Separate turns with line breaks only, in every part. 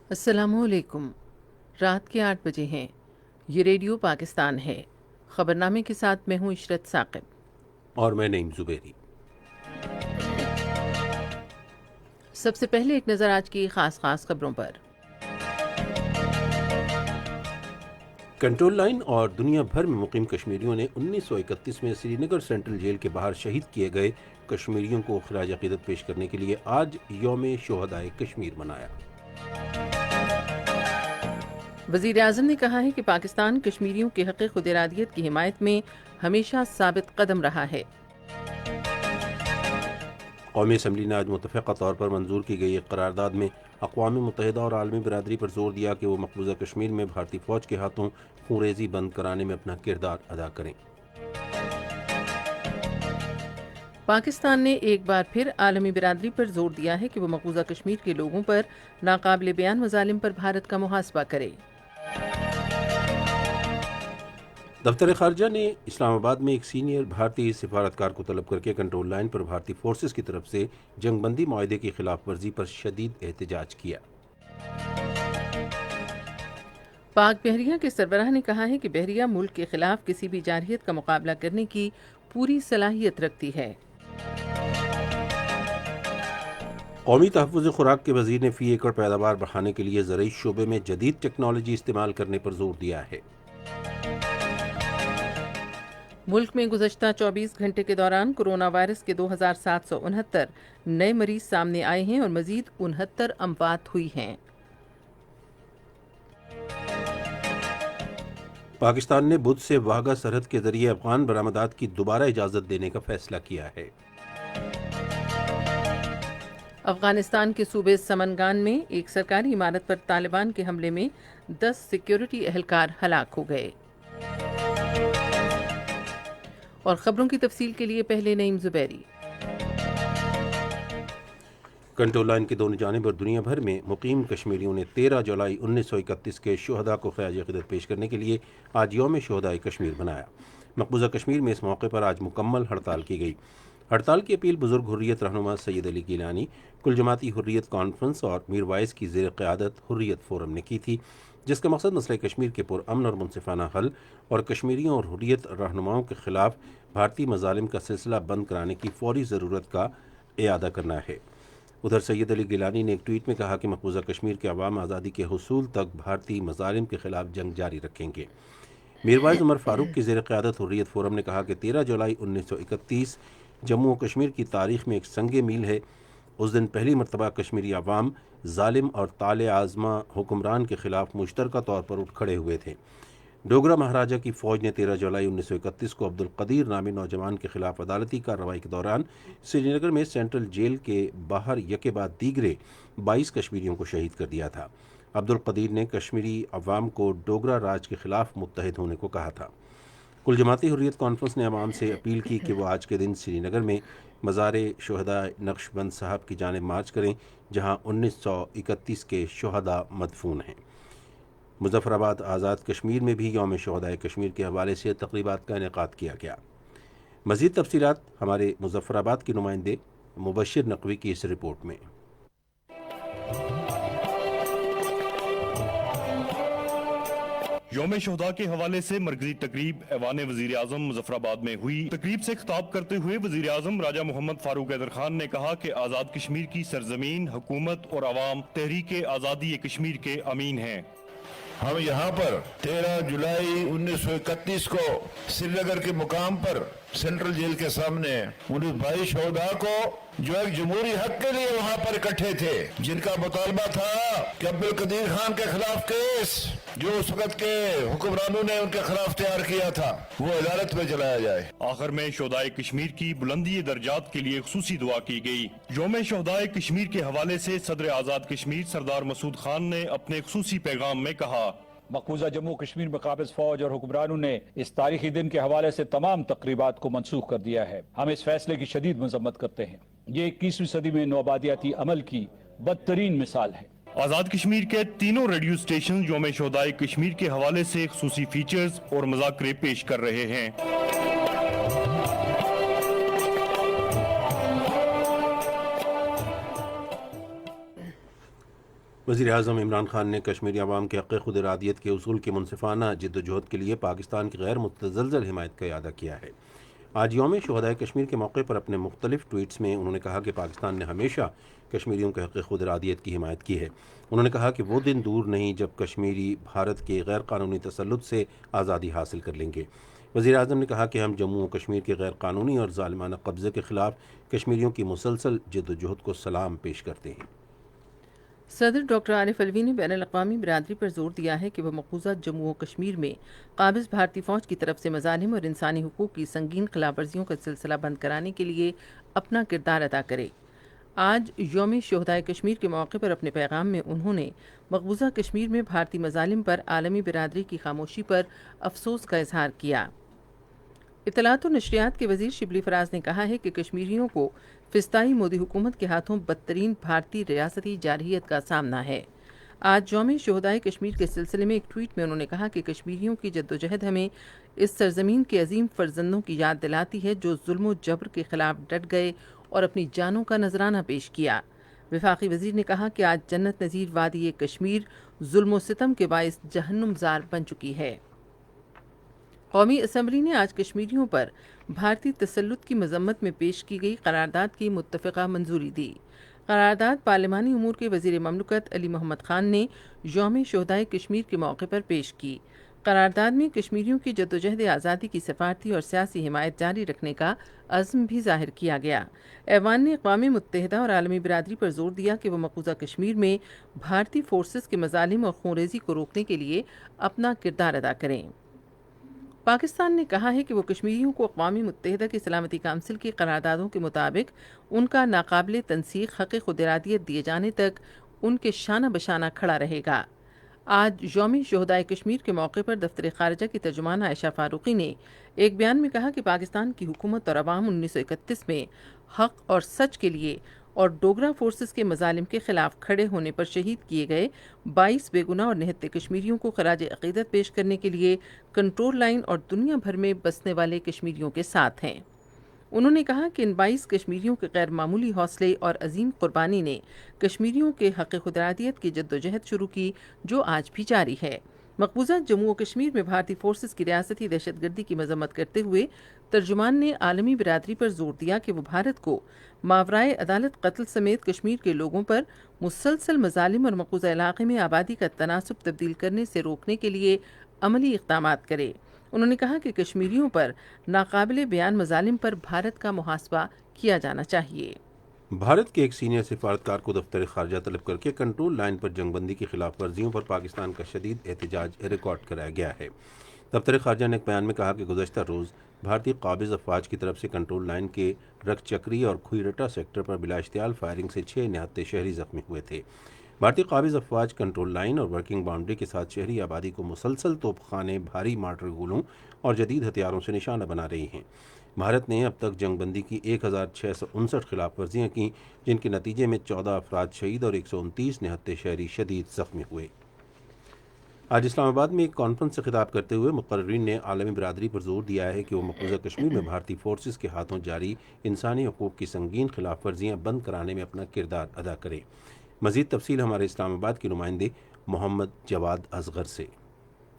السلام علیکم۔ رات کے 8 بجے ہیں۔ یہ ریڈیو پاکستان ہے۔ خبرنامے کے ساتھ میں ہوں عشرت ثاقب
اور میں نعیم زبیری۔
سب سے پہلے ایک نظر آج کی خاص خبروں پر۔
کنٹرول لائن اور دنیا بھر میں مقیم کشمیریوں نے 1931 میں سری نگر سینٹرل جیل کے باہر شہید کیے گئے کشمیریوں کو خراج عقیدت پیش کرنے کے لیے آج یوم شہدائے کشمیر منایا۔
وزیر اعظم نے کہا ہے کہ پاکستان کشمیریوں کے حق خود ارادیت کی حمایت میں ہمیشہ ثابت قدم رہا ہے۔
قومی اسمبلی نے آج متفقہ طور پر منظور کی گئی ایک قرارداد میں اقوام متحدہ اور عالمی برادری پر زور دیا کہ وہ مقبوضہ کشمیر میں بھارتی فوج کے ہاتھوں خونریزی بند کرانے میں اپنا کردار ادا کریں۔
پاکستان نے ایک بار پھر عالمی برادری پر زور دیا ہے کہ وہ مقبوضہ کشمیر کے لوگوں پر ناقابل بیان مظالم پر بھارت کا محاسبہ کرے۔
دفتر خارجہ نے اسلام آباد میں ایک سینئر بھارتی سفارتکار کو طلب کر کے کنٹرول لائن پر بھارتی فورسز کی طرف سے جنگ بندی معاہدے کی خلاف ورزی پر شدید احتجاج کیا۔
پاک بحریہ کے سربراہ نے کہا ہے کہ بحریہ ملک کے خلاف کسی بھی جارحیت کا مقابلہ کرنے کی پوری صلاحیت رکھتی ہے۔
قومی تحفظ خوراک کے وزیر نے فی ایکڑ پیداوار بڑھانے کے لیے زرعی شعبے میں جدید ٹیکنالوجی استعمال کرنے پر زور دیا ہے۔
ملک میں گزشتہ 24 گھنٹے کے دوران کرونا وائرس کے 2769 نئے مریض سامنے آئے ہیں اور مزید 69 اموات ہوئی ہیں۔
پاکستان نے بدھ سے واہگہ سرحد کے ذریعے افغان برآمدات کی دوبارہ اجازت دینے کا فیصلہ کیا ہے۔
افغانستان کے صوبے سمنگان میں ایک سرکاری عمارت پر طالبان کے حملے میں 10 سیکیورٹی اہلکار ہلاک ہو گئے۔ اور خبروں کی تفصیل کے لیے پہلے نعیم زبیری۔
کنٹرول لائن کی دونوں جانب اور دنیا بھر میں مقیم کشمیریوں نے 13 جولائی 1931 کے شہداء کو خراج عقیدت پیش کرنے کے لیے آج یوم شہدائے کشمیر منایا۔ مقبوضہ کشمیر میں اس موقع پر آج مکمل ہڑتال کی گئی۔ ہڑتال کی اپیل بزرگ حریت رہنما سید علی گیلانی، کل جماعتی حریت کانفرنس اور میر وائس کی زیر قیادت حریت فورم نے کی تھی، جس کا مقصد مسئلہ کشمیر کے پرامن اور منصفانہ حل اور کشمیریوں اور حریت رہنماؤں کے خلاف بھارتی مظالم کا سلسلہ بند کرانے کی فوری ضرورت کا اعادہ کرنا ہے۔ ادھر سید علی گیلانی نے ایک ٹویٹ میں کہا کہ مقبوضہ کشمیر کے عوام آزادی کے حصول تک بھارتی مظالم کے خلاف جنگ جاری رکھیں گے۔ میروائز عمر فاروق کی زیر قیادت حریت فورم نے کہا کہ 13 جولائی 1931 جموں و کشمیر کی تاریخ میں ایک سنگ میل ہے۔ اس دن پہلی مرتبہ کشمیری عوام ظالم اور طالع آزما حکمران کے خلاف مشترکہ طور پر اٹھ کھڑے ہوئے تھے۔ ڈوگرا مہاراجہ کی فوج نے 13 جولائی 1931 کو عبد القدیر نامی نوجوان کے خلاف عدالتی کارروائی کے دوران سری نگر میں سینٹرل جیل کے باہر یکے بعد دیگرے 22 کشمیریوں کو شہید کر دیا تھا۔ عبد القدیر نے کشمیری عوام کو ڈوگرا راج کے خلاف متحد ہونے کو کہا تھا۔ کل جماعتی حریت کانفرنس نے عوام سے اپیل کی کہ وہ آج کے دن سری نگر میں مزار شہداء نقش بند صاحب کی جانب مارچ کریں، جہاں 1931 کے شہداء مدفون ہیں۔ مظفر آباد آزاد کشمیر میں بھی یوم شہدائے کشمیر کے حوالے سے تقریبات کا انعقاد کیا گیا۔ مزید تفصیلات ہمارے مظفر آباد کے نمائندے مبشر نقوی کی اس رپورٹ میں۔
یوم شہداء کے حوالے سے مرکزی تقریب ایوان وزیر اعظم مظفر آباد میں ہوئی۔ تقریب سے خطاب کرتے ہوئے وزیر اعظم راجہ محمد فاروق حیدر خان نے کہا کہ آزاد کشمیر کی سرزمین، حکومت اور عوام تحریک آزادی کشمیر کے امین ہیں۔
ہم یہاں پر 13 جولائی 1931 کو سری نگر کے مقام پر سینٹرل جیل کے سامنے ان 22 شہداء کو جو ایک جمہوری حق کے لیے وہاں پر اکٹھے تھے، جن کا مطالبہ تھا کہ عبد القدیر خان کے خلاف کیس جو اس وقت کے حکمرانوں نے ان کے خلاف تیار کیا تھا وہ عدالت میں چلایا جائے۔
آخر میں شہداء کشمیر کی بلندی درجات کے لیے خصوصی دعا کی گئی۔ یوم شہداء کشمیر کے حوالے سے صدر آزاد کشمیر سردار مسعود خان نے اپنے خصوصی پیغام میں کہا،
مقبوضہ جموں کشمیر میں قابض فوج اور حکمرانوں نے اس تاریخی دن کے حوالے سے تمام تقریبات کو منسوخ کر دیا ہے۔ ہم اس فیصلے کی شدید مذمت کرتے ہیں۔ یہ 21ویں صدی میں نوآبادیاتی عمل کی بدترین مثال ہے۔
آزاد کشمیر کے تینوں ریڈیو سٹیشن یوم شہداء کشمیر کے حوالے سے خصوصی فیچرز اور مذاکرے پیش کر رہے ہیں۔
وزیر اعظم عمران خان نے کشمیری عوام کے حق خود ارادیت کے اصول کی منصفانہ جد و جہد کے لیے پاکستان کی غیر متزلزل حمایت کا اعادہ کیا ہے۔ آج یوم شہدائے کشمیر کے موقع پر اپنے مختلف ٹویٹس میں انہوں نے کہا کہ پاکستان نے ہمیشہ کشمیریوں کے حق خود ارادیت کی حمایت کی ہے۔ انہوں نے کہا کہ وہ دن دور نہیں جب کشمیری بھارت کے غیر قانونی تسلط سے آزادی حاصل کر لیں گے۔ وزیر اعظم نے کہا کہ ہم جموں و کشمیر کے غیر قانونی اور ظالمانہ قبضے کے خلاف کشمیریوں کی مسلسل جد و جہد کو سلام پیش کرتے ہیں۔
صدر ڈاکٹر عارف الوی نے بین الاقوامی برادری پر زور دیا ہے کہ وہ مقبوضہ جموں و کشمیر میں قابض بھارتی فوج کی طرف سے مظالم اور انسانی حقوق کی سنگین خلاف ورزیوں کا سلسلہ بند کرانے کے لیے اپنا کردار ادا کرے۔ آج یوم شہدائے کشمیر کے موقع پر اپنے پیغام میں انہوں نے مقبوضہ کشمیر میں بھارتی مظالم پر عالمی برادری کی خاموشی پر افسوس کا اظہار کیا۔ اطلاعات و نشریات کے وزیر شبلی فراز نے کہا ہے کہ کشمیریوں کو فسطائی مودی حکومت کے ہاتھوں بدترین بھارتی ریاستی جارحیت کا سامنا ہے۔ آج یوم شہدائے کشمیر کے سلسلے میں ایک ٹویٹ میں انہوں نے کہا کہ کشمیریوں کی جدوجہد ہمیں اس سرزمین کے عظیم فرزندوں کی یاد دلاتی ہے جو ظلم و جبر کے خلاف ڈٹ گئے اور اپنی جانوں کا نذرانہ پیش کیا۔ وفاقی وزیر نے کہا کہ آج جنت نظیر وادی کشمیر ظلم و ستم کے باعث جہنم زار بن چکی ہے۔ قومی اسمبلی نے آج کشمیریوں پر بھارتی تسلط کی مذمت میں پیش کی گئی قرارداد کی متفقہ منظوری دی۔ قرارداد پارلیمانی امور کے وزیر مملکت علی محمد خان نے یوم شہدائے کشمیر کے موقع پر پیش کی۔ قرارداد میں کشمیریوں کی جدوجہد آزادی کی سفارتی اور سیاسی حمایت جاری رکھنے کا عزم بھی ظاہر کیا گیا۔ ایوان نے اقوام متحدہ اور عالمی برادری پر زور دیا کہ وہ مقبوضہ کشمیر میں بھارتی فورسز کے مظالم اور خونریزی کو روکنے کے لیے اپنا کردار ادا کریں۔ پاکستان نے کہا ہے کہ وہ کشمیریوں کو اقوام متحدہ کی سلامتی کونسل کی قراردادوں کے مطابق ان کا ناقابل تنسیق حق خود ارادیت دیے جانے تک ان کے شانہ بشانہ کھڑا رہے گا۔ آج یوم شہدائے کشمیر کے موقع پر دفتر خارجہ کی ترجمان عائشہ فاروقی نے ایک بیان میں کہا کہ پاکستان کی حکومت اور عوام 1931 میں حق اور سچ کے لیے اور ڈوگرا فورسز کے مظالم کے خلاف کھڑے ہونے پر شہید کیے گئے 22 بے گناہ اور نہتے کشمیریوں کو خراج عقیدت پیش کرنے کے لیے کنٹرول لائن اور دنیا بھر میں بسنے والے کشمیریوں کے ساتھ ہیں۔ انہوں نے کہا کہ ان 22 کشمیریوں کے غیر معمولی حوصلے اور عظیم قربانی نے کشمیریوں کے حق خود ارادیت کی جدوجہد شروع کی جو آج بھی جاری ہے۔ مقبوضہ جموں و کشمیر میں بھارتی فورسز کی ریاستی دہشت گردی کی مذمت کرتے ہوئے ترجمان نے عالمی برادری پر زور دیا کہ وہ بھارت کو ماورائے عدالت قتل سمیت کشمیر کے لوگوں پر مسلسل مظالم اور مقبوضہ علاقے میں آبادی کا تناسب تبدیل کرنے سے روکنے کے لیے عملی اقدامات کرے۔ انہوں نے کہا کہ کشمیریوں پر ناقابل بیان مظالم پر بھارت کا محاسبہ کیا جانا چاہیے۔
بھارت کے ایک سینئر سفارتکار کو دفتر خارجہ طلب کر کے کنٹرول لائن پر جنگ بندی کی خلاف ورزیوں پر پاکستان کا شدید احتجاج ریکارڈ کرایا گیا ہے۔ دفتر خارجہ نے ایک بیان میں کہا کہ گزشتہ روز بھارتی قابض افواج کی طرف سے کنٹرول لائن کے رک چکری اور کھوئیرٹا سیکٹر پر بلا اشتعال فائرنگ سے 6 نہتے شہری زخمی ہوئے تھے۔ بھارتی قابض افواج کنٹرول لائن اور ورکنگ باؤنڈری کے ساتھ شہری آبادی کو مسلسل توپ خانے، بھاری مارٹر گولوں اور جدید ہتھیاروں سے نشانہ بنا رہی ہیں۔ بھارت نے اب تک جنگ بندی کی 1659 خلاف ورزیاں کیں جن کے نتیجے میں 14 افراد شہید اور 129 نہتے شہری شدید زخمی ہوئے۔ آج اسلام آباد میں ایک کانفرنس سے خطاب کرتے ہوئے مقررین نے عالمی برادری پر زور دیا ہے کہ وہ مقبوضہ کشمیر میں بھارتی فورسز کے ہاتھوں جاری انسانی حقوق کی سنگین خلاف ورزیاں بند کرانے میں اپنا کردار ادا کرے۔ مزید تفصیل ہمارے اسلام آباد کے نمائندے محمد جواد اصغر سے۔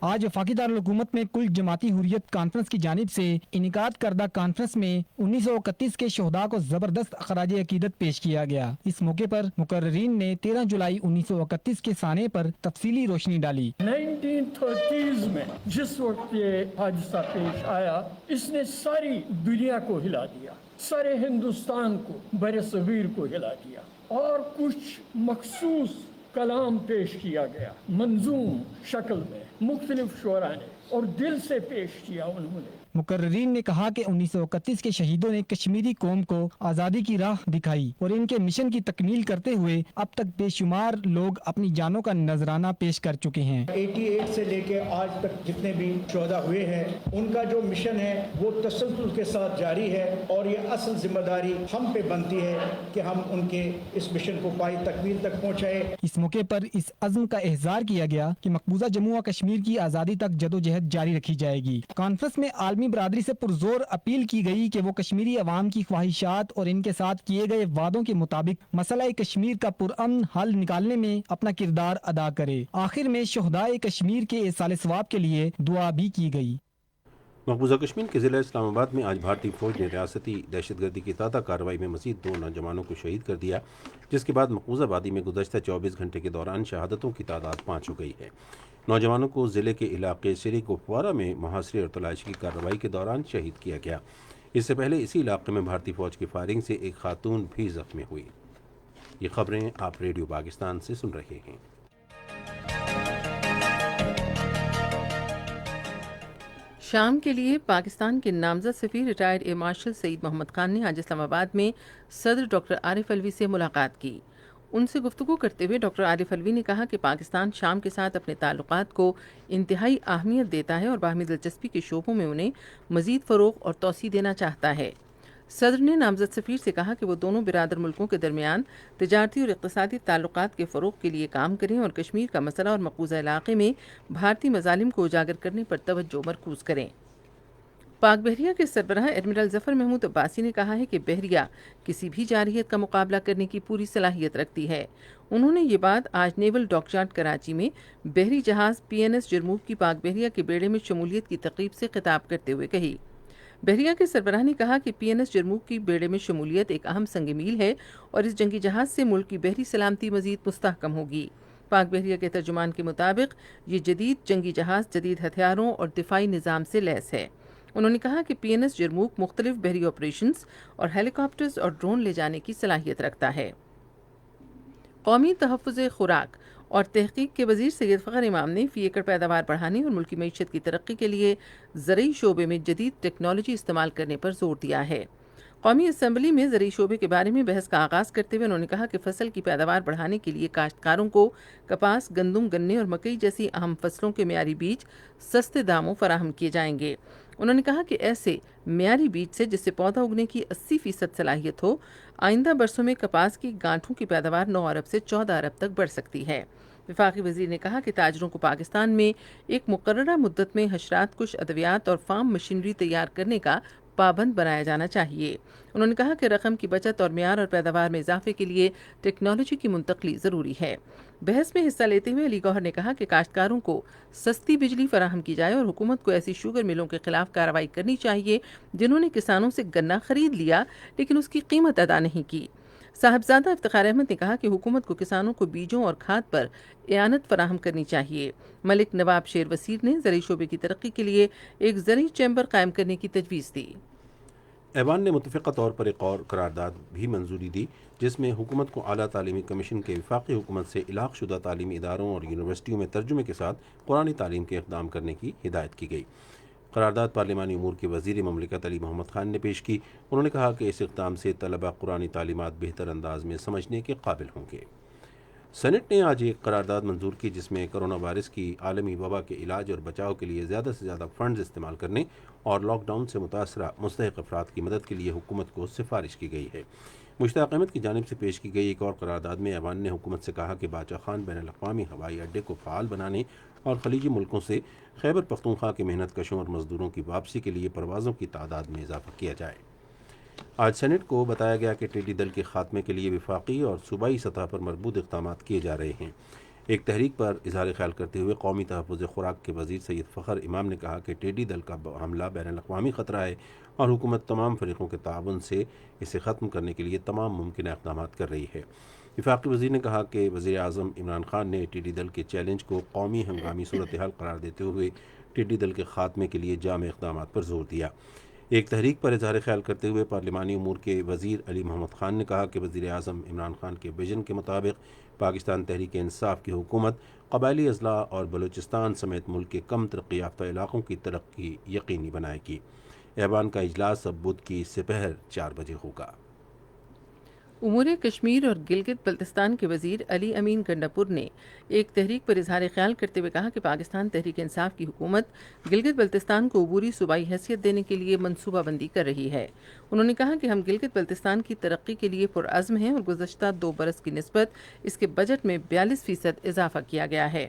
آج وفاقی دارالحکومت میں کل جماعتی حریت کانفرنس کی جانب سے انعقاد کردہ کانفرنس میں 1931 کے شہداء کو زبردست خراج عقیدت پیش کیا گیا۔ اس موقع پر مقررین نے 13 جولائی 1931 کے سانے پر تفصیلی روشنی ڈالی۔
1930 میں جس وقت یہ حادثہ پیش آیا اس نے ساری دنیا کو ہلا دیا، سارے ہندوستان کو، بر صغیر کو ہلا دیا، اور کچھ مخصوص کلام پیش کیا گیا منظوم شکل میں مختلف شعراء نے اور دل سے پیش کیا انہوں نے۔
مقررین نے کہا کہ 1931 کے شہیدوں نے کشمیری قوم کو آزادی کی راہ دکھائی اور ان کے مشن کی تکمیل کرتے ہوئے اب تک بے شمار لوگ اپنی جانوں کا نذرانہ پیش کر چکے ہیں۔
88 سے لے کے آج تک جتنے بھی شہداء ہوئے ہیں ان کا جو مشن ہے وہ تسلسل کے ساتھ جاری ہے اور یہ اصل ذمہ داری ہم پہ بنتی ہے کہ ہم ان کے اس مشن کو پائی تکمیل تک پہنچائے۔
اس موقع پر اس عزم کا احتجاج کیا گیا کہ مقبوضہ جموں و کشمیر کی آزادی تک جدوجہد جاری رکھی جائے گی۔ کانفرنس میں عالمی قومی برادری سے پرزور اپیل کی گئی کہ وہ کشمیری عوام کی خواہشات اور ان کے ساتھ کیے گئے وعدوں کے مطابق مسئلہ کشمیر کا پرامن حل نکالنے میں اپنا کردار ادا کرے۔ آخر میں شہدائے کشمیر کے ایصال ثواب کے لیے دعا بھی کی گئی۔
مقبوضہ کشمیر کے ضلع اسلام آباد میں آج بھارتی فوج نے ریاستی دہشت گردی کی تازہ کارروائی میں مزید 2 نوجوانوں کو شہید کر دیا، جس کے بعد مقبوضہ وادی میں گزشتہ 24 گھنٹے کے دوران شہادتوں کی تعداد 5 ہو گئی ہے۔ نوجوانوں کو ضلع کے علاقے سری گپوارہ میں محاصرے اور تلاشی کی کارروائی کے دوران شہید کیا گیا۔ اس سے پہلے اسی علاقے میں بھارتی فوج کی فائرنگ سے ایک خاتون بھی زخمی ہوئی۔ یہ خبریں آپ ریڈیو پاکستان سے سن رہے ہیں۔
شام کے لیے پاکستان کے نامزد سفیر ریٹائرڈ ایئر مارشل سعید محمد خان نے آج اسلام آباد میں صدر ڈاکٹر عارف الوی سے ملاقات کی۔ ان سے گفتگو کرتے ہوئے ڈاکٹر عارف الوی نے کہا کہ پاکستان شام کے ساتھ اپنے تعلقات کو انتہائی اہمیت دیتا ہے اور باہمی دلچسپی کے شعبوں میں انہیں مزید فروغ اور توسیع دینا چاہتا ہے۔ صدر نے نامزد سفیر سے کہا کہ وہ دونوں برادر ملکوں کے درمیان تجارتی اور اقتصادی تعلقات کے فروغ کے لیے کام کریں اور کشمیر کا مسئلہ اور مقبوضہ علاقے میں بھارتی مظالم کو اجاگر کرنے پر توجہ مرکوز کریں۔ پاک بحریہ کے سربراہ ایڈمرل ظفر محمود عباسی نے کہا ہے کہ بحریہ کسی بھی جارحیت کا مقابلہ کرنے کی پوری صلاحیت رکھتی ہے۔ انہوں نے یہ بات آج نیول ڈاک یارڈ کراچی میں بحری جہاز PNS جرموک کی پاک بحریہ کے بیڑے میں شمولیت کی تقریب سے خطاب کرتے ہوئے کہی۔ بحریہ کے سربراہ نے کہا کہ PNS جرموک کی بیڑے میں شمولیت ایک اہم سنگ میل ہے اور اس جنگی جہاز سے ملک کی بحری سلامتی مزید مستحکم ہوگی۔ پاک بحریہ کے ترجمان کے مطابق یہ جدید جنگی جہاز جدید ہتھیاروں اور دفاعی نظام سے لیس ہے۔ انہوں نے کہا کہ PNS جرموک مختلف بحری آپریشنز اور ہیلی کاپٹرز اور ڈرون لے جانے کی صلاحیت رکھتا ہے۔ قومی تحفظ خوراک اور تحقیق کے وزیر سید فخر امام نے فی ایکڑ پیداوار بڑھانے اور ملکی معیشت کی ترقی کے لیے زرعی شعبے میں جدید ٹیکنالوجی استعمال کرنے پر زور دیا ہے۔ قومی اسمبلی میں زرعی شعبے کے بارے میں بحث کا آغاز کرتے ہوئے انہوں نے کہا کہ فصل کی پیداوار بڑھانے کے لیے کاشتکاروں کو کپاس، گندم، گنے اور مکئی جیسی اہم فصلوں کے معیاری بیج سستے داموں فراہم کیے جائیں گے۔ انہوں نے کہا کہ ایسے معیاری بیج سے جس سے پودا اگنے کی 80% صلاحیت ہو، آئندہ برسوں میں کپاس کی گانٹھوں کی پیداوار 9 ارب سے 14 ارب تک بڑھ سکتی ہے۔ وفاقی وزیر نے کہا کہ تاجروں کو پاکستان میں ایک مقررہ مدت میں حشرات کش ادویات اور فارم مشینری تیار کرنے کا پابند بنایا جانا چاہیے۔ انہوں نے کہا کہ رقم کی بچت اور معیار اور پیداوار میں اضافے کے لیے ٹیکنالوجی کی منتقلی ضروری ہے۔ بحث میں حصہ لیتے ہوئے علی گوہر نے کہا کہ کاشتکاروں کو سستی بجلی فراہم کی جائے اور حکومت کو ایسی شوگر ملوں کے خلاف کارروائی کرنی چاہیے جنہوں نے کسانوں سے گنا خرید لیا لیکن اس کی قیمت ادا نہیں کی۔ صاحبزادہ افتخار احمد نے کہا کہ حکومت کو کسانوں کو بیجوں اور کھاد پر اعانت فراہم کرنی چاہیے۔ ملک نواب شیر وسیر نے زرعی شعبے کی ترقی کے لیے ایک زرعی چیمبر قائم کرنے کی تجویز دی۔
ایوان نے متفقہ طور پر ایک اور قرارداد بھی منظوری دی جس میں حکومت کو اعلیٰ تعلیمی کمیشن کے وفاقی حکومت سے الاغ شدہ تعلیمی اداروں اور یونیورسٹیوں میں ترجمے کے ساتھ قرآنی تعلیم کے اقدام کرنے کی ہدایت کی گئی۔ قرارداد پارلیمانی امور کے وزیر مملکت علی محمد خان نے پیش کی۔ انہوں نے کہا کہ اس اقدام سے طلبہ قرآنی تعلیمات بہتر انداز میں سمجھنے کے قابل ہوں گے۔ سینٹ نے آج ایک قرارداد منظور کی جس میں کرونا وائرس کی عالمی وبا کے علاج اور بچاؤ کے لیے زیادہ سے زیادہ فنڈز استعمال کرنے اور لاک ڈاؤن سے متاثرہ مستحق افراد کی مدد کے لیے حکومت کو سفارش کی گئی ہے۔ مشتاق احمد کی جانب سے پیش کی گئی ایک اور قرارداد میں ایوان نے حکومت سے کہا کہ باچا خان بین الاقوامی ہوائی اڈے کو فعال بنانے اور خلیجی ملکوں سے خیبر پختونخوا کے محنت کشوں اور مزدوروں کی واپسی کے لیے پروازوں کی تعداد میں اضافہ کیا جائے۔ آج سینٹ کو بتایا گیا کہ ٹیڈی دل کے خاتمے کے لیے وفاقی اور صوبائی سطح پر مربوط اقدامات کیے جا رہے ہیں۔ ایک تحریک پر اظہار خیال کرتے ہوئے قومی تحفظ خوراک کے وزیر سید فخر امام نے کہا کہ ٹیڈی دل کا حملہ بین الاقوامی خطرہ ہے اور حکومت تمام فریقوں کے تعاون سے اسے ختم کرنے کے لیے تمام ممکنہ اقدامات کر رہی ہے۔ وفاقی وزیر نے کہا کہ وزیر اعظم عمران خان نے ٹیڈی دل کے چیلنج کو قومی ہنگامی صورتحال قرار دیتے ہوئے ٹیڈی دل کے خاتمے کے لیے جامع اقدامات پر زور دیا۔ ایک تحریک پر اظہار خیال کرتے ہوئے پارلیمانی امور کے وزیر علی محمد خان نے کہا کہ وزیر اعظم عمران خان کے ویژن کے مطابق پاکستان تحریک انصاف کی حکومت قبائلی اضلاع اور بلوچستان سمیت ملک کے کم ترقی یافتہ علاقوں کی ترقی یقینی بنائے گی۔ ایوان کا اجلاس اب بدھ کی سپہر 4 بجے ہوگا۔
امور کشمیر اور گلگت بلتستان کے وزیر علی امین گنڈاپور نے ایک تحریک پر اظہار خیال کرتے ہوئے کہا کہ پاکستان تحریک انصاف کی حکومت گلگت بلتستان کو عبوری صوبائی حیثیت دینے کے لیے منصوبہ بندی کر رہی ہے۔ انہوں نے کہا کہ ہم گلگت بلتستان کی ترقی کے لیے پرعزم ہیں اور گزشتہ 2 برس کی نسبت اس کے بجٹ میں 42% اضافہ کیا گیا ہے۔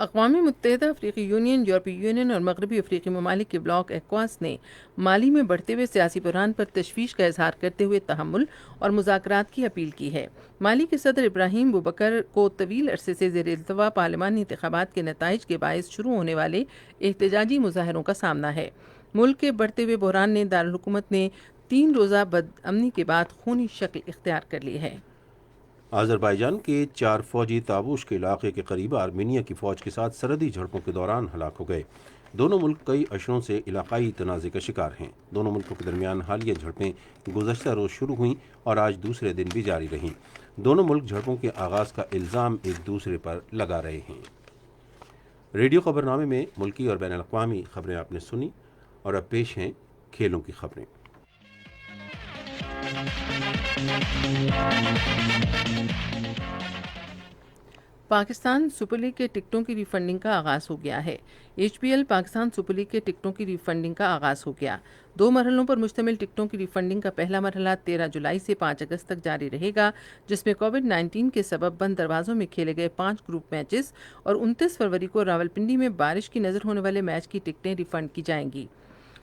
اقوام متحدہ، افریقی یونین، یورپی یونین اور مغربی افریقی ممالک کے بلاک ایکواس نے مالی میں بڑھتے ہوئے سیاسی بحران پر تشویش کا اظہار کرتے ہوئے تحمل اور مذاکرات کی اپیل کی ہے۔ مالی کے صدر ابراہیم بوبکر کو طویل عرصے سے زیر التوا پارلیمانی انتخابات کے نتائج کے باعث شروع ہونے والے احتجاجی مظاہروں کا سامنا ہے۔ ملک کے بڑھتے ہوئے بحران نے دارالحکومت نے 3 روزہ بدامنی کے بعد خونی شکل اختیار کر لی ہے۔
آذربائیجان کے 4 فوجی تابوش کے علاقے کے قریب آرمینیا کی فوج کے ساتھ سرحدی جھڑپوں کے دوران ہلاک ہو گئے۔ دونوں ملک کئی اشروں سے علاقائی تنازع کا شکار ہیں۔ دونوں ملکوں کے درمیان حالیہ جھڑپیں گزشتہ روز شروع ہوئیں اور آج دوسرے دن بھی جاری رہیں۔ دونوں ملک جھڑپوں کے آغاز کا الزام ایک دوسرے پر لگا رہے ہیں۔ ریڈیو خبرنامے میں ملکی اور بین الاقوامی خبریں آپ نے سنی، اور اب پیش ہیں کھیلوں کی خبریں۔
پاکستان سپر لیگ کے ٹکٹوں کی ری فنڈنگ کا آغاز ہو گیا ہے۔ H P L Pakistan super league کے ٹکٹوں کی ری فنڈنگ کا آغاز ہو گیا۔ 2 مرحلوں پر مشتمل ٹکٹوں کی ری فنڈنگ کا پہلا مرحلہ 13 جولائی سے 5 اگست تک جاری رہے گا، جس میں کووڈ-19 کے سبب بند دروازوں میں کھیلے گئے 5 گروپ میچز اور 29 فروری کو راولپنڈی میں بارش کی نظر ہونے والے میچ کی ٹکٹیں ری فنڈ کی جائیں گی۔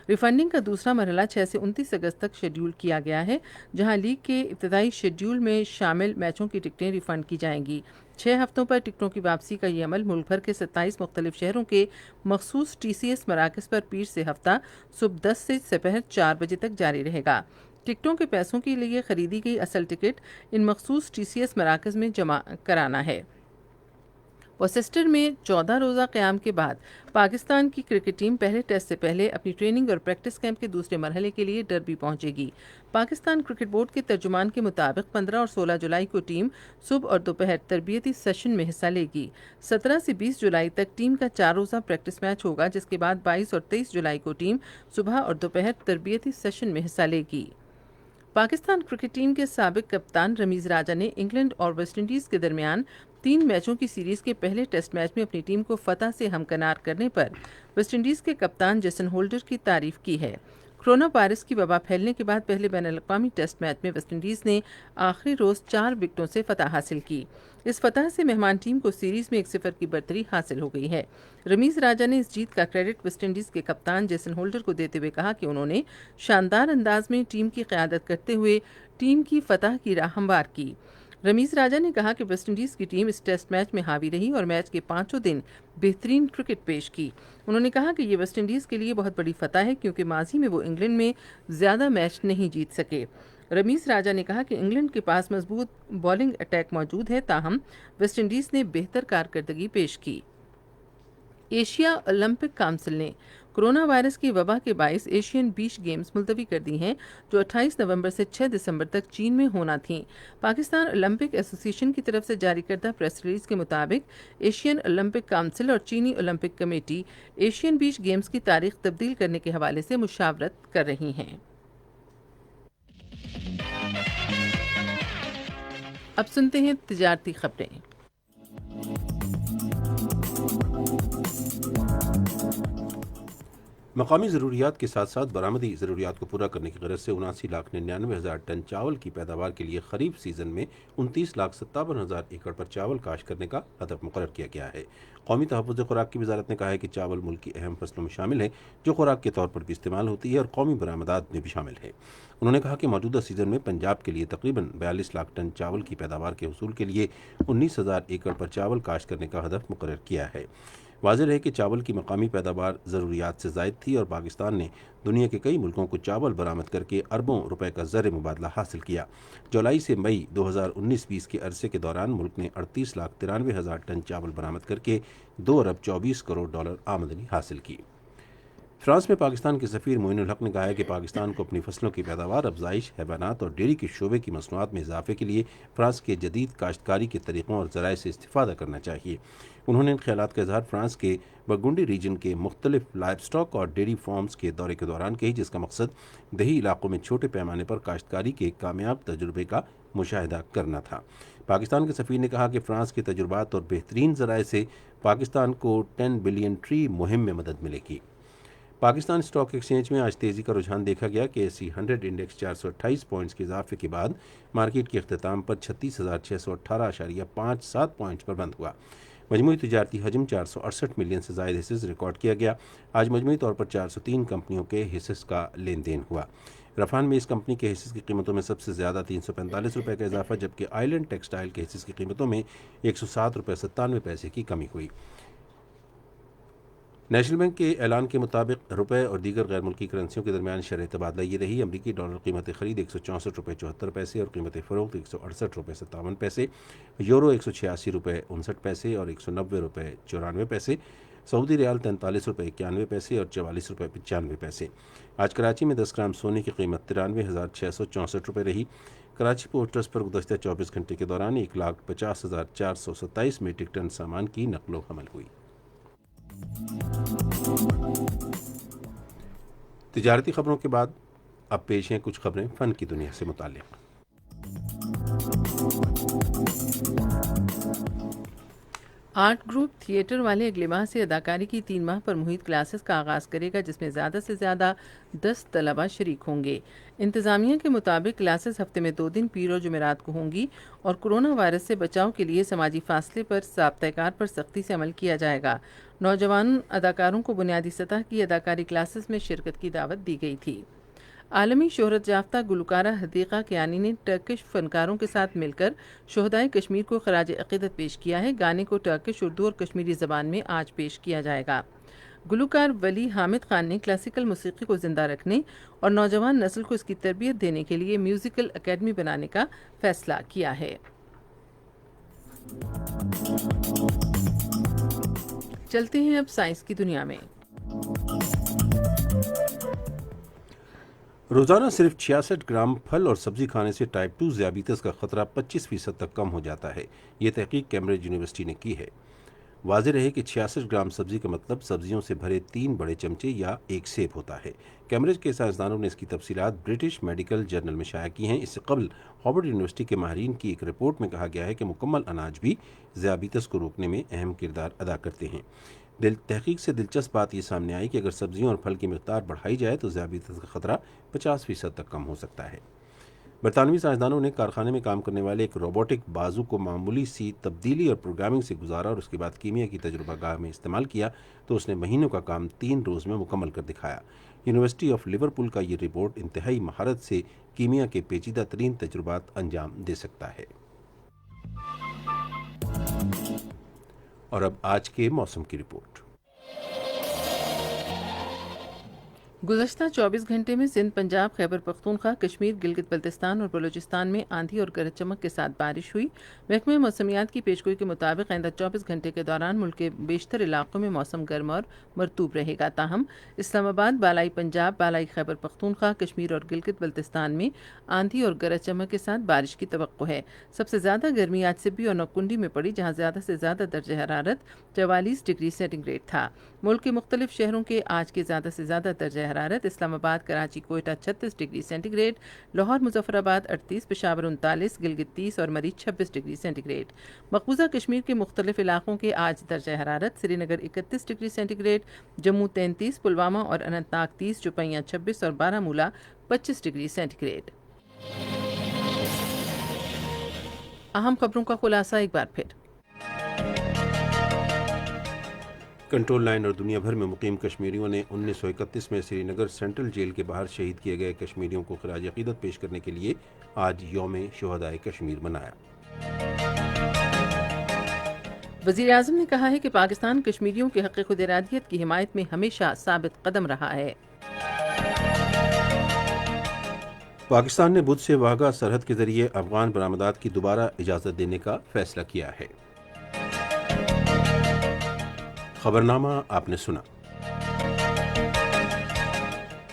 ریفنڈنگ کا دوسرا مرحلہ 6 سے 29 اگست تک شیڈول کیا گیا ہے، جہاں لیگ کے ابتدائی شیڈول میں شامل میچوں کی ٹکٹیں ریفنڈ کی جائیں گی۔ 6 ہفتوں پر ٹکٹوں کی واپسی کا یہ عمل ملک بھر کے 27 مختلف شہروں کے مخصوص ٹی سی ایس مراکز پر پیر سے ہفتہ صبح 10 سے دوپہر 4 بجے تک جاری رہے گا۔ ٹکٹوں کے پیسوں کے لیے خریدی گئی اصل ٹکٹ ان مخصوص ٹی سی ایس مراکز میں جمع کرانا ہے۔ وسٹر میں 14 روزہ قیام کے بعد پاکستان کی کرکٹ ٹیم پہلے ٹیسٹ سے پہلے اپنی ٹریننگ اور پریکٹس کیمپ کے دوسرے مرحلے کے لیے ڈربی پہنچے گی۔ پاکستان کرکٹ بورڈ کے ترجمان کے مطابق 15 اور 16 جولائی کو ٹیم صبح اور دوپہر تربیتی سیشن میں حصہ لے گی۔ 17 سے 20 جولائی تک ٹیم کا 4 روزہ پریکٹس میچ ہوگا، جس کے بعد 22 اور 23 جولائی کو ٹیم صبح اور دوپہر تربیتی سیشن میں حصہ لے گی۔ پاکستان کرکٹ ٹیم کے سابق کپتان رمیز راجہ نے انگلینڈ اور ویسٹ انڈیز کے درمیان 3 میچوں کی سیریز کے پہلے ٹیسٹ میچ میں اپنی ٹیم کو فتح سے ہمکنار کرنے پر ویسٹ انڈیز کے کپتان جیسن ہولڈر کی تعریف کی ہے۔ کرونا وائرس کی وبا پھیلنے کے بعد پہلے بین الاقوامی ٹیسٹ میچ میں ویسٹ انڈیز نے آخری روز 4 وکٹوں سے فتح حاصل کی۔ اس فتح سے مہمان ٹیم کو سیریز میں 1-0 کی برتری حاصل ہو گئی ہے۔ رمیز راجہ نے اس جیت کا کریڈٹ ویسٹ انڈیز کے کپتان جیسن ہولڈر کو دیتے ہوئے کہا کہ انہوں نے شاندار انداز میں ٹیم کی قیادت کرتے ہوئے ٹیم کی فتح کی راہ ہموار کی۔ رمیز راجہ نے کہا کہ ویسٹ انڈیز کی ٹیم اس ٹیسٹ میچ میں حاوی رہی اور میچ کے 5 دن بہترین کرکٹ پیش کی۔ انہوں نے کہا کہ یہ ویسٹ انڈیز کے لیے بہت بڑی فتح ہے، کیونکہ ماضی میں وہ انگلینڈ میں زیادہ میچ نہیں جیت سکے۔ رمیز راجہ نے کہا کہ انگلینڈ کے پاس مضبوط بالنگ اٹیک موجود ہے، تاہم ویسٹ انڈیز نے بہتر کارکردگی پیش کی۔ ایشیا اولمپک کونسل نے کرونا وائرس کی وبا کے باعث ایشین بیچ گیمز ملتوی کر دی ہیں، جو 28 نومبر سے 6 دسمبر تک چین میں ہونا تھیں۔ پاکستان اولمپک ایسوسی ایشن کی طرف سے جاری کردہ پریس ریلیز کے مطابق ایشین اولمپک کونسل اور چینی Olympic committee Asian beach games کی تاریخ تبدیل کرنے کے حوالے سے مشاورت کر رہی ہیں۔ اب سنتے ہیں تجارتی خبریں۔
مقامی ضروریات کے ساتھ ساتھ برآمدی ضروریات کو پورا کرنے کی غرض سے 79,99,000 ٹن چاول کی پیداوار کے لیے خریف سیزن میں 29,57,000 ایکڑ پر چاول کاشت کرنے کا ہدف مقرر کیا گیا ہے۔ قومی تحفظ خوراک کی وزارت نے کہا ہے کہ چاول ملک کی اہم فصلوں میں شامل ہے، جو خوراک کے طور پر بھی استعمال ہوتی ہے اور قومی برآمدات میں بھی شامل ہے۔ انہوں نے کہا کہ موجودہ سیزن میں پنجاب کے لیے تقریباً 42 لاکھ ٹن چاول کی پیداوار کے حصول کے لیے 19,000 ایکڑ پر چاول کاشت کرنے کا ہدف مقرر کیا ہے۔ واضح ہے کہ چاول کی مقامی پیداوار ضروریات سے زائد تھی اور پاکستان نے دنیا کے کئی ملکوں کو چاول برآمد کر کے اربوں روپے کا زر مبادلہ حاصل کیا۔ جولائی سے مئی 2019-20 کے عرصے کے دوران ملک نے 38,93,000 ٹن چاول برآمد کر کے 2 ارب 24 کروڑ ڈالر آمدنی حاصل کی۔ فرانس میں پاکستان کے سفیر معین الحق نے کہا ہے کہ پاکستان کو اپنی فصلوں کی پیداوار، افزائش، حیوانات اور ڈیری کے شعبے کی مصنوعات میں اضافے کے لیے فرانس کے جدید کاشتکاری کے طریقوں اور ذرائع سے استفادہ کرنا چاہیے۔ انہوں نے ان خیالات کا اظہار فرانس کے برگنڈی ریجن کے مختلف لائف سٹاک اور ڈیری فارمز کے دورے کے دوران کی، جس کا مقصد دیہی علاقوں میں چھوٹے پیمانے پر کاشتکاری کے کامیاب تجربے کا مشاہدہ کرنا تھا۔ پاکستان کے سفیر نے کہا کہ فرانس کے تجربات اور بہترین ذرائع سے پاکستان کو 10 بلین ٹری مہم میں مدد ملے گی۔ پاکستان اسٹاک ایکسچینج میں آج تیزی کا رجحان دیکھا گیا کہ ایسی 100 انڈیکس 428 پوائنٹس کے اضافے کے بعد مارکیٹ کے اختتام پر 36,618.57 پوائنٹس پر بند ہوا۔ مجموعی تجارتی حجم 468 ملین سے زائد حصص ریکارڈ کیا گیا۔ آج مجموعی طور پر 403 کمپنیوں کے حصص کا لین دین ہوا۔ رفان میں اس کمپنی کے حصص کی قیمتوں میں سب سے زیادہ 345 روپے کا اضافہ، جبکہ آئی لینڈ ٹیکسٹائل کے حصص کی قیمتوں میں 107 روپے 97 پیسے کی کمی ہوئی۔ نیشنل بینک کے اعلان کے مطابق روپے اور دیگر غیر ملکی کرنسیوں کے درمیان شرح تبادلہ یہ رہی: امریکی ڈالر قیمت خرید 164 روپے 74 پیسے اور قیمت فروخت 168 روپے 57 پیسے، یورو 186 روپے 59 پیسے اور 190 روپے 94 پیسے، سعودی ریال 43 روپے 91 پیسے اور 44 روپے 95 پیسے۔ آج کراچی میں 10 گرام سونے کی قیمت 93,664 روپے رہی۔ کراچی پورٹ ٹرسٹ پر گزشتہ 24 گھنٹے کے دوران 1,50,427 میٹرک ٹن سامان کی نقل و حمل ہوئی۔ تجارتی خبروں کے بعد اب پیش ہیں کچھ خبریں فن کی دنیا سے متعلق۔
آرٹ گروپ تھیٹر والے اگلے ماہ سے اداکاری کی 3 ماہ پر محیط کلاسز کا آغاز کرے گا، جس میں زیادہ سے زیادہ 10 طلبہ شریک ہوں گے۔ انتظامیہ کے مطابق کلاسز ہفتے میں 2 دن پیر اور جمعرات کو ہوں گی اور کورونا وائرس سے بچاؤ کے لیے سماجی فاصلے پر ضابطۂ کار پر سختی سے عمل کیا جائے گا۔ نوجوان اداکاروں کو بنیادی سطح کی اداکاری کلاسز میں شرکت کی دعوت دی گئی تھی۔ عالمی شہرت یافتہ گلوکارہ حدیقہ کیانی نے ٹرکش فنکاروں کے ساتھ مل کر شہدائے کشمیر کو خراج عقیدت پیش کیا ہے۔ گانے کو ٹرکش، اردو اور کشمیری زبان میں آج پیش کیا جائے گا۔ گلوکار ولی حامد خان نے کلاسیکل موسیقی کو زندہ رکھنے اور نوجوان نسل کو اس کی تربیت دینے کے لیے میوزیکل اکیڈمی بنانے کا فیصلہ کیا ہے۔ چلتے ہیں اب سائنس کی دنیا میں۔
روزانہ صرف 66 گرام پھل اور سبزی کھانے سے ٹائپ 2 ذیابیطس کا خطرہ 25% تک کم ہو جاتا ہے۔ یہ تحقیق کیمبرج یونیورسٹی نے کی ہے۔ واضح رہے کہ 66 گرام سبزی کا مطلب سبزیوں سے بھرے 3 بڑے چمچے یا ایک سیب ہوتا ہے۔ کیمبرج کے سائنسدانوں نے اس کی تفصیلات برٹش میڈیکل جرنل میں شائع کی ہیں۔ اس سے قبل ہارورڈ یونیورسٹی کے ماہرین کی ایک رپورٹ میں کہا گیا ہے کہ مکمل اناج بھی ذیابیطس کو روکنے میں اہم کردار ادا کرتے ہیں۔ تحقیق سے دلچسپ بات یہ سامنے آئی کہ اگر سبزیوں اور پھل کی مقدار بڑھائی جائے تو ذیابیطس کا خطرہ 50% تک کم ہو سکتا ہے۔ برطانوی سائنسدانوں نے کارخانے میں کام کرنے والے ایک روبوٹک بازو کو معمولی سی تبدیلی اور پروگرامنگ سے گزارا اور اس کے بعد کیمیا کی تجربہ گاہ میں استعمال کیا تو اس نے مہینوں کا کام 3 روز میں مکمل کر دکھایا۔ یونیورسٹی آف لیورپول کا یہ رپورٹ انتہائی مہارت سے کیمیا کے پیچیدہ ترین تجربات انجام دے سکتا ہے۔ اور اب آج کے موسم کی رپورٹ۔
گزشتہ 24 گھنٹے میں سندھ، پنجاب، خیبر پختونخوا، کشمیر، گلگت بلتستان اور بلوچستان میں آندھی اور گرج چمک کے ساتھ بارش ہوئی۔ محکمہ موسمیات کی پیشگوئی کے مطابق آئندہ 24 گھنٹے کے دوران ملک کے بیشتر علاقوں میں موسم گرم اور مرطوب رہے گا، تاہم اسلام آباد، بالائی پنجاب، بالائی خیبر پختونخوا، کشمیر اور گلگت بلتستان میں آندھی اور گرج چمک کے ساتھ بارش کی توقع ہے۔ سب سے زیادہ گرمی آج سبی اور نوکنڈی میں پڑی، جہاں زیادہ سے زیادہ درجہ حرارت 44 ڈگری سینٹی گریڈ تھا۔ ملک کے مختلف شہروں کے آج کے زیادہ سے زیادہ درجہ حرارت: Islamabad, Karachi, Quetta 36 degree centigrade, Lahore, Muzaffarabad 38، Peshawar 39، Gilgit 30 اور مری 26 ڈگری سینٹی گریڈ۔ مقبوضہ کشمیر کے مختلف علاقوں کے آج درجہ حرارت: Srinagar 31 degree centigrade, Jammu 33، Pulwama اور اننت ناگ 30، شوپیاں 26 اور بارہمولہ 25 ڈگری سینٹی گریڈ۔ اہم خبروں کا خلاصہ ایک بار پھر۔
کنٹرول لائن اور دنیا بھر میں مقیم کشمیریوں نے 1931 میں سری نگر سینٹرل جیل کے باہر شہید کیے گئے کشمیریوں کو خراج عقیدت پیش کرنے کے لیے آج یوم شہدائے کشمیر منایا۔
وزیر اعظم نے کہا ہے کہ پاکستان کشمیریوں کے حق خود ارادیت کی حمایت میں ہمیشہ ثابت قدم رہا ہے۔
پاکستان نے بدھ سے واہگہ سرحد کے ذریعے افغان برآمدات کی دوبارہ اجازت دینے کا فیصلہ کیا ہے۔ خبرنامہ آپ نے سنا۔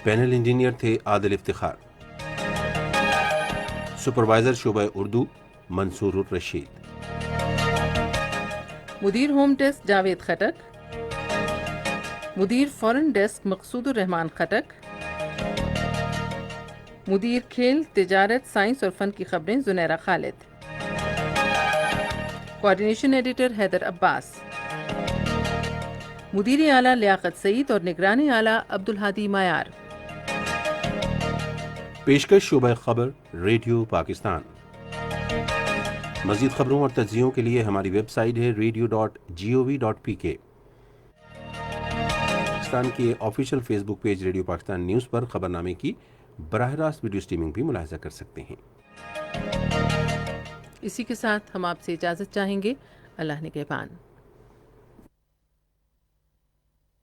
پینل انجینئر تھے عادل افتخار، سپروائزر شعبہ اردو منصور الرشید،
مدیر ہوم ڈیسک جاوید خٹک، مدیر فورن ڈیسک مقصود الرحمان خٹک، مدیر کھیل، تجارت، سائنس اور فن کی خبریں زنیرہ خالد، کوارڈینیشن ایڈیٹر حیدر عباس، مدیر اعلیٰ لیاقت سعید اور نگران اعلیٰ عبدالہادی معیار۔
پیشکش شعبہ خبر ریڈیو پاکستان۔ مزید خبروں اور تجزیوں کے لیے ہماری ویب سائٹ ہے radio.gov.pk۔ پاکستان کے آفیشیل فیس بک پیج ریڈیو پاکستان نیوز پر خبرنامے کی براہ راست ویڈیو سٹریمنگ بھی ملاحظہ کر سکتے ہیں۔
اسی کے ساتھ ہم آپ سے اجازت چاہیں گے۔ اللہ نگہبان۔